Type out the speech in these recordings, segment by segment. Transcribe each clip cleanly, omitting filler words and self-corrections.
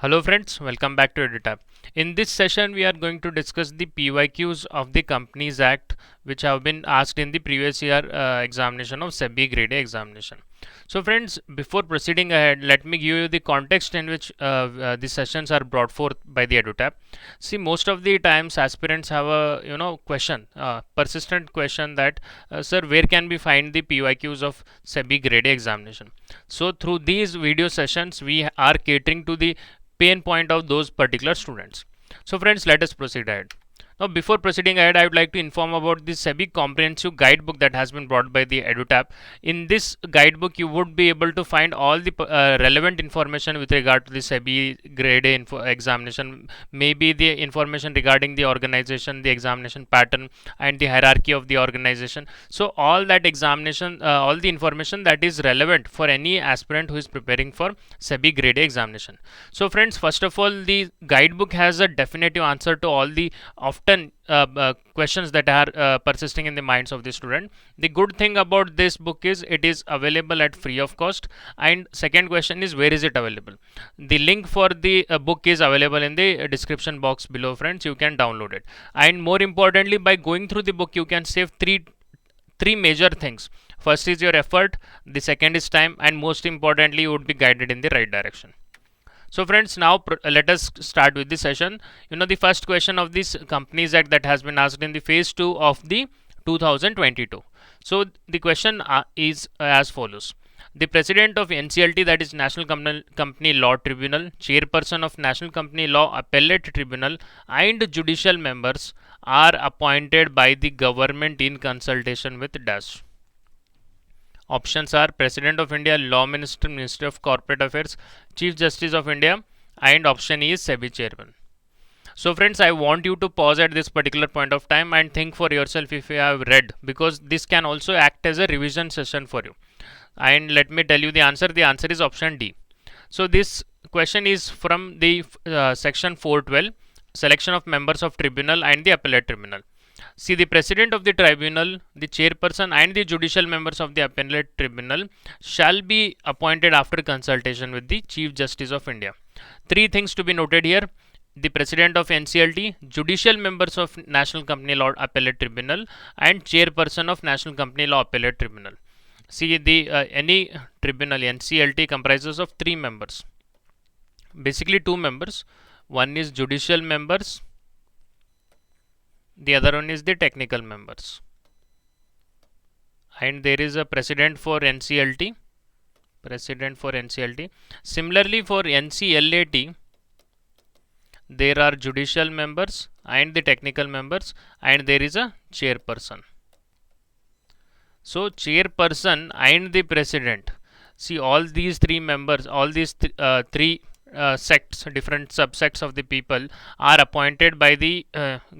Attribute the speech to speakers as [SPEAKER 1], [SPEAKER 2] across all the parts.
[SPEAKER 1] Hello friends, welcome back to EduTap. In this session, we are going to discuss the PYQs of the Companies Act, which have been asked in the previous year examination of SEBI Grade A examination. So friends, before proceeding ahead, let me give you the context in which the sessions are brought forth by the EduTap. See, most of the times aspirants have a question, persistent question that, sir, where can we find the PYQs of SEBI Grade A examination? So through these video sessions, we are catering to the pain point of those particular students. So friends, let us proceed ahead. Now, before proceeding ahead, I would like to inform about the SEBI comprehensive guidebook that has been brought by the EduTap. In this guidebook, you would be able to find all the relevant information with regard to the SEBI Grade A examination, maybe the information regarding the organization, the examination pattern, and the hierarchy of the organization. So, all that examination, all the information that is relevant for any aspirant who is preparing for SEBI Grade A examination. So, friends, first of all, the guidebook has a definitive answer to all the often questions that are persisting in the minds of the student. The good thing about this book is it is available at free of cost. And second question is, where is it available? The link for the book is available in the description box below, friends. You can download it. And more importantly, by going through the book, you can save three major things. First is your effort, the second is time, and most importantly, you would be guided in the right direction. So friends, now let us start with the session. The first question of this Companies Act that has been asked in the phase 2 of the 2022. So the question is as follows. The President of NCLT, that is National Company Law Tribunal, Chairperson of National Company Law Appellate Tribunal, and judicial members are appointed by the government in consultation with DAS. Options are President of India, Law Minister, Minister of Corporate Affairs, Chief Justice of India, and option E is SEBI Chairman. So friends, I want you to pause at this particular point of time and think for yourself if you have read, because this can also act as a revision session for you. And let me tell you the answer. The answer is option D. So this question is from the section 412, selection of members of tribunal and the appellate tribunal. See, the president of the tribunal, the chairperson, and the judicial members of the appellate tribunal shall be appointed after consultation with the Chief Justice of India. Three things to be noted here. The president of NCLT, judicial members of National Company Law Appellate Tribunal, and chairperson of National Company Law Appellate Tribunal. See, the any tribunal NCLT comprises of three members. Basically, two members. One is judicial members. The other one is the technical members. And there is a president for NCLT. Similarly, for NCLAT, there are judicial members and the technical members, and there is a chairperson. So, chairperson and the president. See, all these three members, all these three sects, different subsects of the people are appointed by the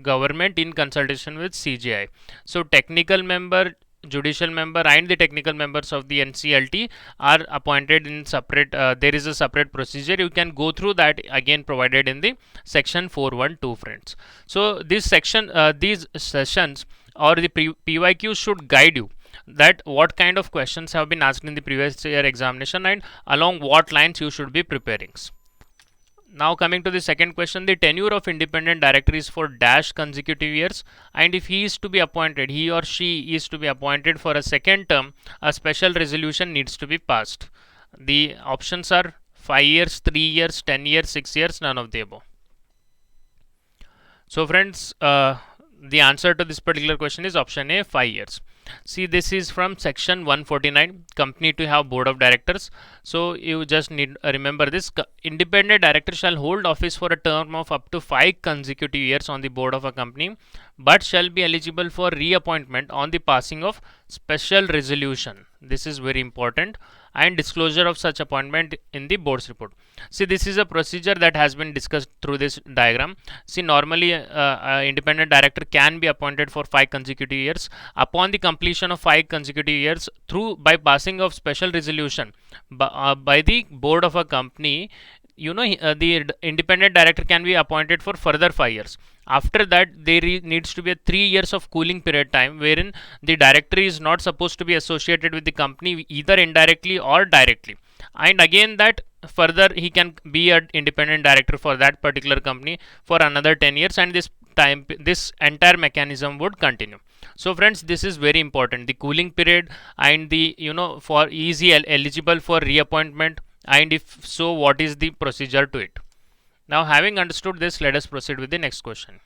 [SPEAKER 1] government in consultation with CGI. So technical member, judicial member, and the technical members of the NCLT are appointed in separate. There is a separate procedure. You can go through that again, provided in the section 412, friends. So this section, these sessions or the PYQs should guide you that what kind of questions have been asked in the previous year examination and along what lines you should be preparing. Now coming to the second question, the tenure of independent director is for dash consecutive years, and if he is to be appointed, he or she is to be appointed for a second term, a special resolution needs to be passed. The options are 5 years, 3 years, 10 years, 6 years, none of the above. So friends, the answer to this particular question is option A, 5 years. See, this is from section 149, company to have board of directors. So you just need remember this. Independent director shall hold office for a term of up to 5 consecutive years on the board of a company, but shall be eligible for reappointment on the passing of special resolution. This is very important, and disclosure of such appointment in the board's report. See, this is a procedure that has been discussed through this diagram. See, normally independent director can be appointed for 5 consecutive years. Upon the completion of 5 consecutive years, through by passing of special resolution by the board of a company, the independent director can be appointed for further 5 years. After that, there needs to be a 3 years of cooling period time, wherein the director is not supposed to be associated with the company either indirectly or directly. And again, that further he can be an independent director for that particular company for another 10 years, and this entire mechanism would continue. So friends, this is very important, the cooling period, and the for easy eligible for reappointment, and if so, what is the procedure to it. Now, having understood this, let us proceed with the next question.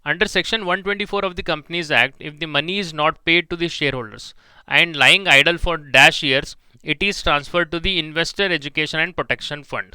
[SPEAKER 1] Under section 124 of the Companies Act, if the money is not paid to the shareholders and lying idle for dash years, it is transferred to the Investor Education and Protection Fund.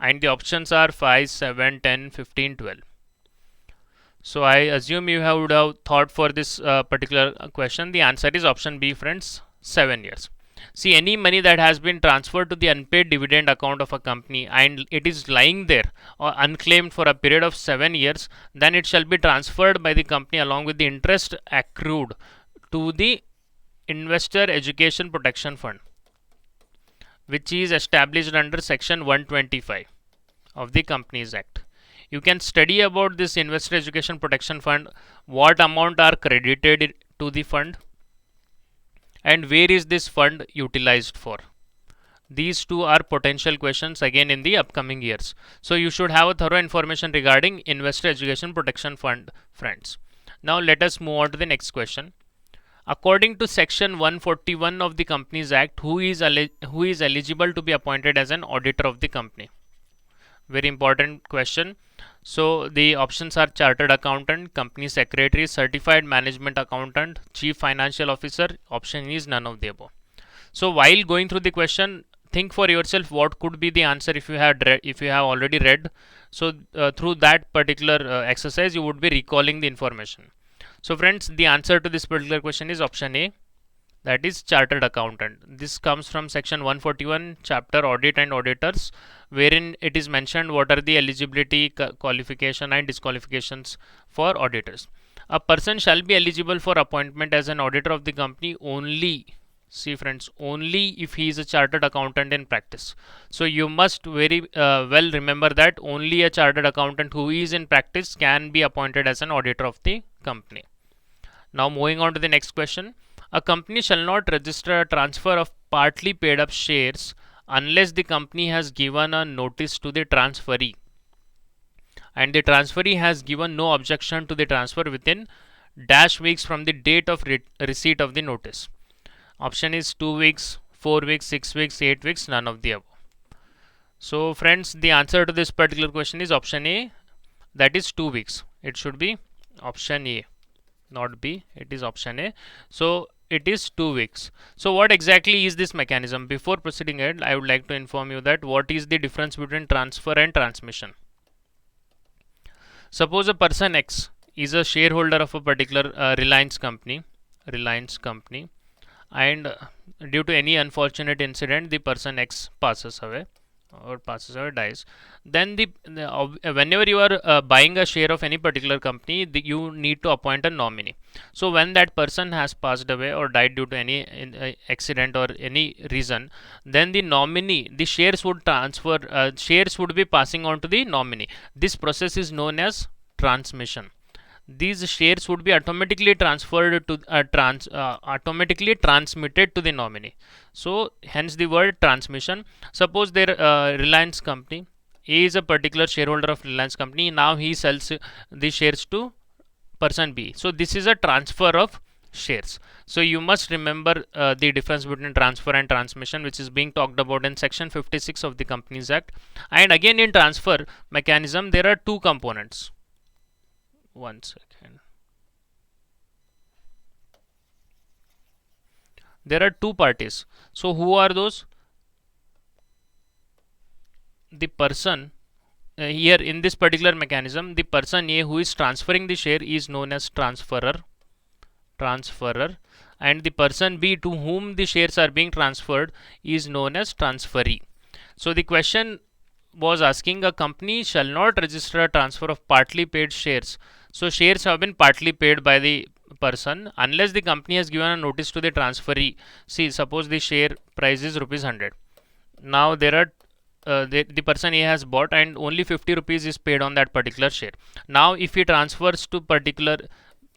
[SPEAKER 1] And the options are 5, 7, 10, 15, 12. So I assume you would have thought for this particular question. The answer is option B, friends, 7 years. See, any money that has been transferred to the unpaid dividend account of a company and it is lying there or unclaimed for a period of 7 years, then it shall be transferred by the company along with the interest accrued to the Investor Education Protection Fund, which is established under section 125 of the Companies Act. You can study about this Investor Education Protection Fund, what amount are credited to the fund, and where is this fund utilized for. These two are potential questions again in the upcoming years. So you should have a thorough information regarding Investor Education Protection Fund, friends. Now let us move on to the next question. According to section 141 of the Companies Act, who is eligible to be appointed as an auditor of the company? Very important question. So the options are chartered accountant, company secretary, certified management accountant, chief financial officer. Option is none of the above. So while going through the question, think for yourself what could be the answer if you have already read. So through that particular exercise, you would be recalling the information. So friends, the answer to this particular question is option A, that is chartered accountant. This comes from section 141, chapter audit and auditors, wherein it is mentioned what are the eligibility, qualification and disqualifications for auditors. A person shall be eligible for appointment as an auditor of the company only, see friends, only if he is a chartered accountant in practice. So you must very well remember that only a chartered accountant who is in practice can be appointed as an auditor of the company. Now moving on to the next question. A company shall not register a transfer of partly paid up shares unless the company has given a notice to the transferee and the transferee has given no objection to the transfer within dash weeks from the date of receipt of the notice. Option is 2 weeks, 4 weeks, 6 weeks, 8 weeks, none of the above. So friends, the answer to this particular question is option A, that is 2 weeks. It should be option A, not B. It is option A. So it is 2 weeks. So what exactly is this mechanism? Before proceeding ahead, I would like to inform you that what is the difference between transfer and transmission. Suppose a person X is a shareholder of a particular Reliance company, and due to any unfortunate incident, the person X passes away, dies. Then whenever you are buying a share of any particular company, you need to appoint a nominee. So when that person has passed away or died due to any accident or any reason, then the nominee, the shares would transfer, shares would be passing on to the nominee. This process is known as transmission. These shares would be automatically transferred to automatically transmitted to the nominee. So hence the word transmission. Suppose their Reliance company, A is a particular shareholder of Reliance company. Now he sells the shares to person B. So this is a transfer of shares. So you must remember the difference between transfer and transmission, which is being talked about in section 56 of the Companies Act. And again, in transfer mechanism, there are two components. One second. There are two parties. So who are those? The person here in this particular mechanism, the person A who is transferring the share is known as transferor, and the person B to whom the shares are being transferred is known as transferee. So the question was asking, a company shall not register a transfer of partly paid shares. So shares have been partly paid by the person unless the company has given a notice to the transferee. See, suppose the share price is rupees 100. Now there are the person A has bought and only 50 rupees is paid on that particular share. Now if he transfers to particular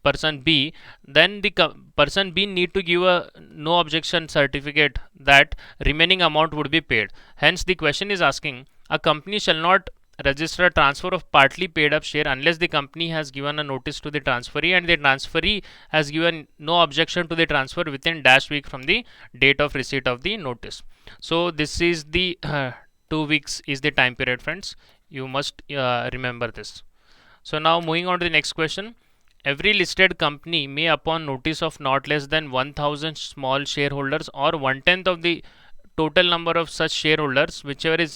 [SPEAKER 1] person B, then the person B need to give a no objection certificate that remaining amount would be paid. Hence the question is asking, a company shall not register a transfer of partly paid up share unless the company has given a notice to the transferee and the transferee has given no objection to the transfer within dash week from the date of receipt of the notice. So this is the 2 weeks is the time period, friends. You must remember this. So now moving on to the next question. Every listed company may, upon notice of not less than 1000 small shareholders or 1/10 of the total number of such shareholders, whichever is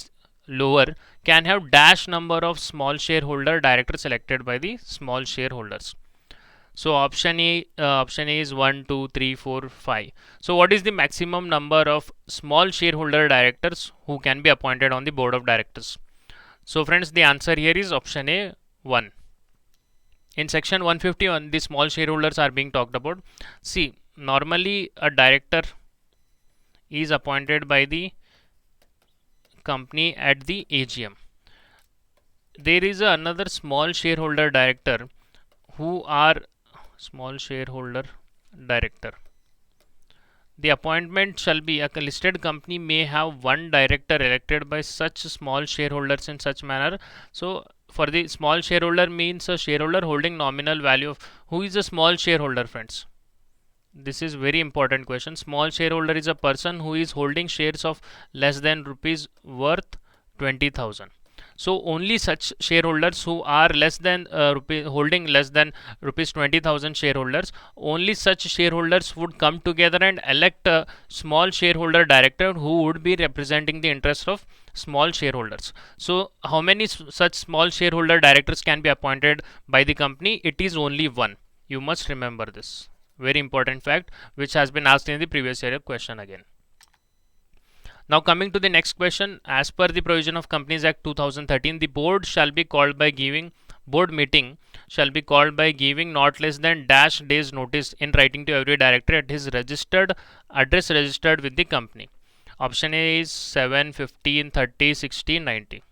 [SPEAKER 1] lower, can have dash number of small shareholder directors selected by the small shareholders. So option A is 1, 2, 3, 4, 5. So what is the maximum number of small shareholder directors who can be appointed on the board of directors? So friends, the answer here is option A, 1. In section 151, the small shareholders are being talked about. See, normally a director is appointed by the company at the AGM. There is another small shareholder director who are small shareholder director. The appointment shall be, a listed company may have one director elected by such small shareholders in such manner. So for the small shareholder means a shareholder holding nominal value of, who is a small shareholder, friends? This is very important question. Small shareholder is a person who is holding shares of less than rupees worth 20,000. So only such shareholders who are less than holding less than rupees 20,000 shareholders, only such shareholders would come together and elect a small shareholder director who would be representing the interest of small shareholders. So how many such small shareholder directors can be appointed by the company? It is only one. You must remember this. Very important fact which has been asked in the previous year question again. Now coming to the next question, as per the provision of Companies Act 2013, the board shall be called by giving board meeting shall be called by giving not less than dash days notice in writing to every director at his registered address registered with the company. Option A is 7, 15, 30, 60, 90.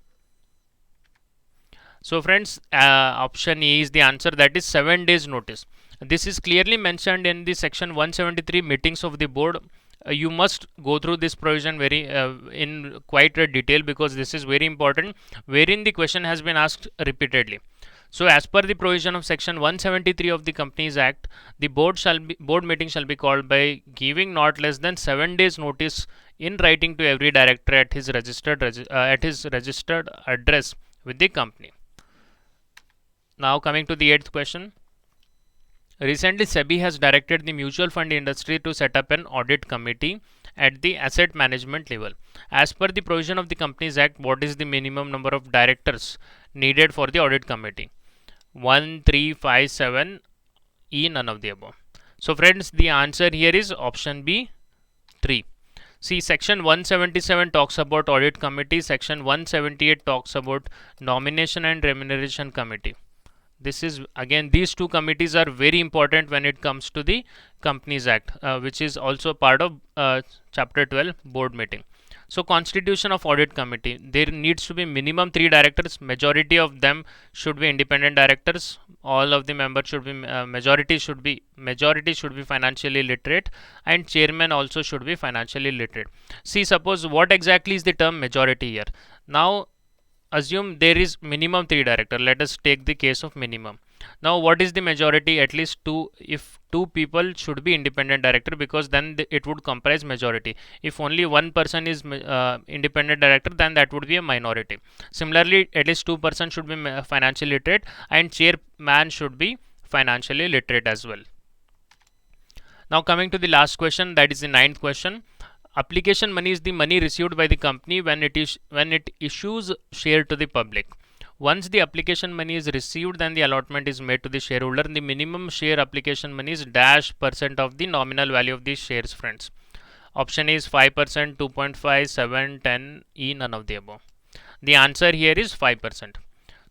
[SPEAKER 1] So friends, option A is the answer, that is 7 days notice. This is clearly mentioned in the section 173 meetings of the board. You must go through this provision very in quite a detail, because this is very important, wherein the question has been asked repeatedly. So as per the provision of section 173 of the Companies Act, the board meeting shall be called by giving not less than 7 days notice in writing to every director at his registered address with the company. Now coming to the 8th question. Recently, SEBI has directed the mutual fund industry to set up an audit committee at the asset management level. As per the provision of the Companies Act, what is the minimum number of directors needed for the audit committee? 1, 3, 5, 7, E, none of the above. So friends, the answer here is option B, 3. See, section 177 talks about audit committee, section 178 talks about nomination and remuneration committee. This is again, these two committees are very important when it comes to the Companies Act, which is also part of chapter 12 board meeting. So constitution of audit committee, there needs to be minimum 3 directors, majority of them should be independent directors, all of the members should be majority should be financially literate, and chairman also should be financially literate. See, suppose what exactly is the term majority here? Now assume there is minimum 3 director. Let us take the case of minimum. Now what is the majority? At least 2, if 2 people should be independent director, because then it would comprise majority. If only one person is independent director, then that would be a minority. Similarly, at least 2 persons should be financially literate, and chairman should be financially literate as well. Now coming to the last question, that is the 9th question. Application money is the money received by the company when it issues share to the public. Once the application money is received, then the allotment is made to the shareholder. The minimum share application money is dash percent of the nominal value of these shares, friends. Option A is 5%, 2.5, 7, 10, E, none of the above. The answer here is 5%.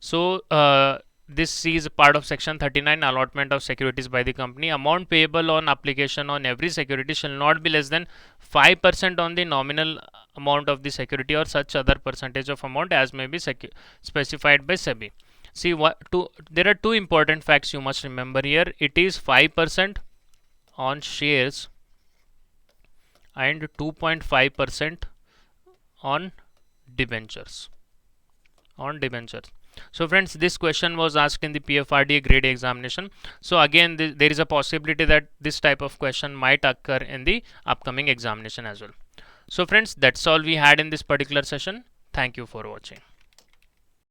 [SPEAKER 1] So this is part of section 39, allotment of securities by the company. Amount payable on application on every security shall not be less than 5% on the nominal amount of the security, or such other percentage of amount as may be specified by SEBI. See what two, there are two important facts you must remember here. It is 5% on shares and 2.5% on debentures. So friends, this question was asked in the PFRDA grade A examination. So again, there is a possibility that this type of question might occur in the upcoming examination as well. So friends, that's all we had in this particular session. Thank you for watching.